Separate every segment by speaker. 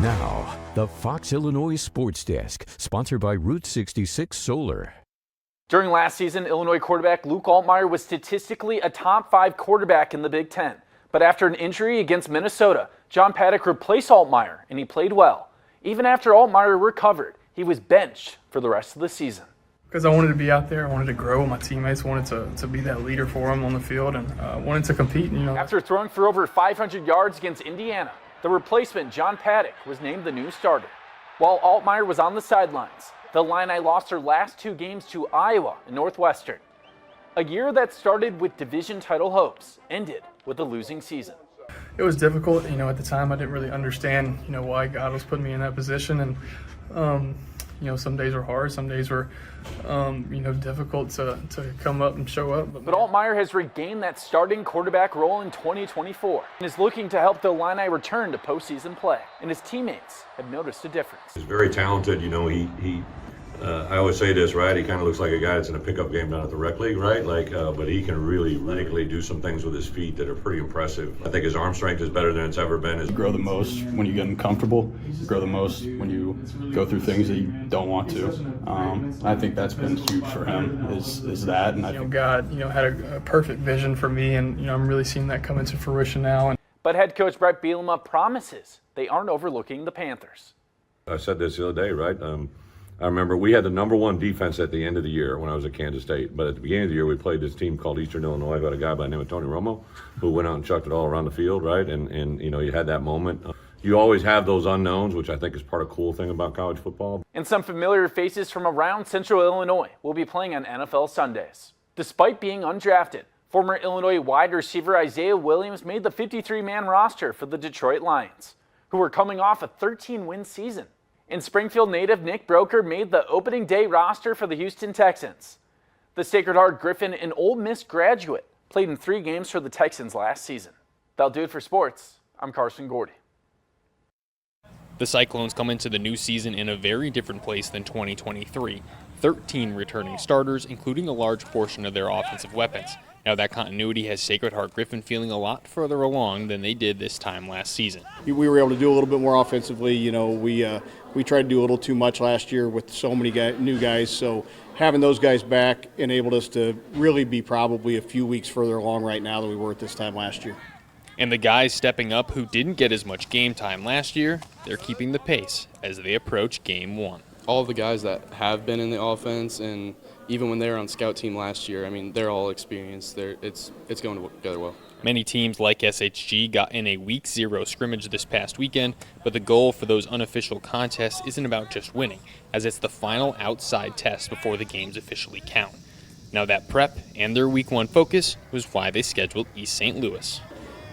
Speaker 1: Now, the Fox Illinois Sports Desk, sponsored by Route 66 Solar.
Speaker 2: During last season, Illinois quarterback Luke Altmyer was statistically a top 5 quarterback in the Big Ten. But after an injury against Minnesota, John Paddock replaced Altmyer, and he played well. Even after Altmyer recovered, he was benched for the rest of the season.
Speaker 3: Because I wanted to be out there, I wanted to grow with my teammates, wanted to be that leader for them on the field, and wanted to compete.
Speaker 2: After throwing for over 500 yards against Indiana, the replacement, John Paddock, was named the new starter. While Altmyer was on the sidelines, the Illini lost their last 2 games to Iowa and Northwestern. A year that started with division title hopes ended with a losing season.
Speaker 3: It was difficult. At the time I didn't really understand, why God was putting me in that position. And, some days were hard. Some days were, difficult to come up and show up.
Speaker 2: But Altmyer has regained that starting quarterback role in 2024 and is looking to help the Illini return to postseason play. And his teammates have noticed a difference.
Speaker 4: He's very talented. I always say this, right? He kind of looks like a guy that's in a pickup game down at the rec league, right? But he can really athletically do some things with his feet that are pretty impressive. I think his arm strength is better than it's ever been.
Speaker 5: You grow the most when you get uncomfortable. You grow the most when you go through things that you don't want to. I think that's been huge for him. Is that? And I think
Speaker 3: God, had a perfect vision for me, and I'm really seeing that come into fruition now.
Speaker 2: But head coach Brett Bielema promises they aren't overlooking the Panthers.
Speaker 4: I said this the other day, right? I remember we had the #1 defense at the end of the year when I was at Kansas State. But at the beginning of the year, we played this team called Eastern Illinois, who had a guy by the name of Tony Romo, who went out and chucked it all around the field, right? And you had that moment. You always have those unknowns, which I think is part of the cool thing about college football.
Speaker 2: And some familiar faces from around Central Illinois will be playing on NFL Sundays. Despite being undrafted, former Illinois wide receiver Isaiah Williams made the 53-man roster for the Detroit Lions, who were coming off a 13-win season. And Springfield native Nick Broker made the opening day roster for the Houston Texans. The Sacred Heart Griffin, an Ole Miss graduate, played in 3 games for the Texans last season. That'll do it for sports. I'm Carson Gordy.
Speaker 6: The Cyclones come into the new season in a very different place than 2023. 13 returning starters, including a large portion of their offensive weapons. Now that continuity has Sacred Heart Griffin feeling a lot further along than they did this time last season.
Speaker 7: We were able to do a little bit more offensively. We tried to do a little too much last year with so many new guys. So having those guys back enabled us to really be probably a few weeks further along right now than we were at this time last year.
Speaker 6: And the guys stepping up who didn't get as much game time last year, they're keeping the pace as they approach Game 1.
Speaker 8: All of the guys that have been in the offense, and even when they were on scout team last year, they're all experienced. It's going together well.
Speaker 6: Many teams like SHG got in a Week 0 scrimmage this past weekend, but the goal for those unofficial contests isn't about just winning, as it's the final outside test before the games officially count. Now that prep and their Week 1 focus was why they scheduled East St. Louis.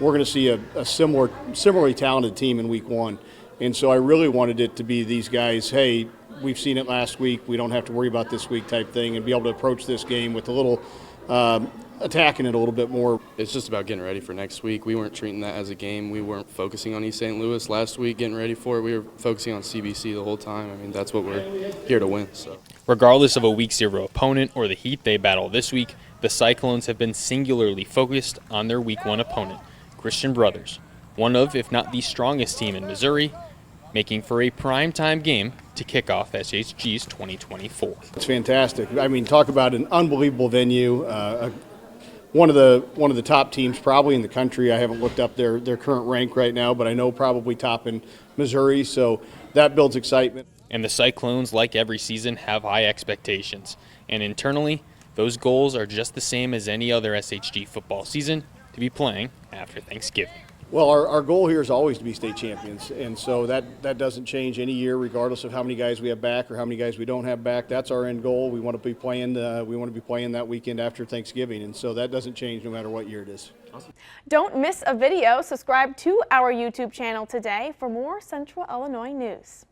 Speaker 7: We're going to see a similarly talented team in Week 1, and so I really wanted it to be these guys, hey, we've seen it last week, we don't have to worry about this week type thing, and be able to approach this game with a little attacking it a little bit more.
Speaker 8: It's just about getting ready for next week. We weren't treating that as a game. We weren't focusing on East St. Louis last week, getting ready for it. We were focusing on CBC the whole time. That's what we're here to win. So,
Speaker 6: regardless of a Week 0 opponent or the heat they battle this week, the Cyclones have been singularly focused on their Week 1 opponent, Christian Brothers, one of, if not the strongest team in Missouri, making for a primetime game to kick off SHG's 2024.
Speaker 7: It's fantastic. Talk about an unbelievable venue. One of the top teams probably in the country. I haven't looked up their current rank right now, but I know probably top in Missouri, so that builds excitement.
Speaker 6: And the Cyclones, like every season, have high expectations. And internally, those goals are just the same as any other SHG football season, to be playing after Thanksgiving.
Speaker 7: Well, our goal here is always to be state champions, and so that doesn't change any year, regardless of how many guys we have back or how many guys we don't have back. That's our end goal. We want to be playing. That weekend after Thanksgiving, and so that doesn't change no matter what year it is.
Speaker 9: Awesome. Don't miss a video. Subscribe to our YouTube channel today for more Central Illinois news.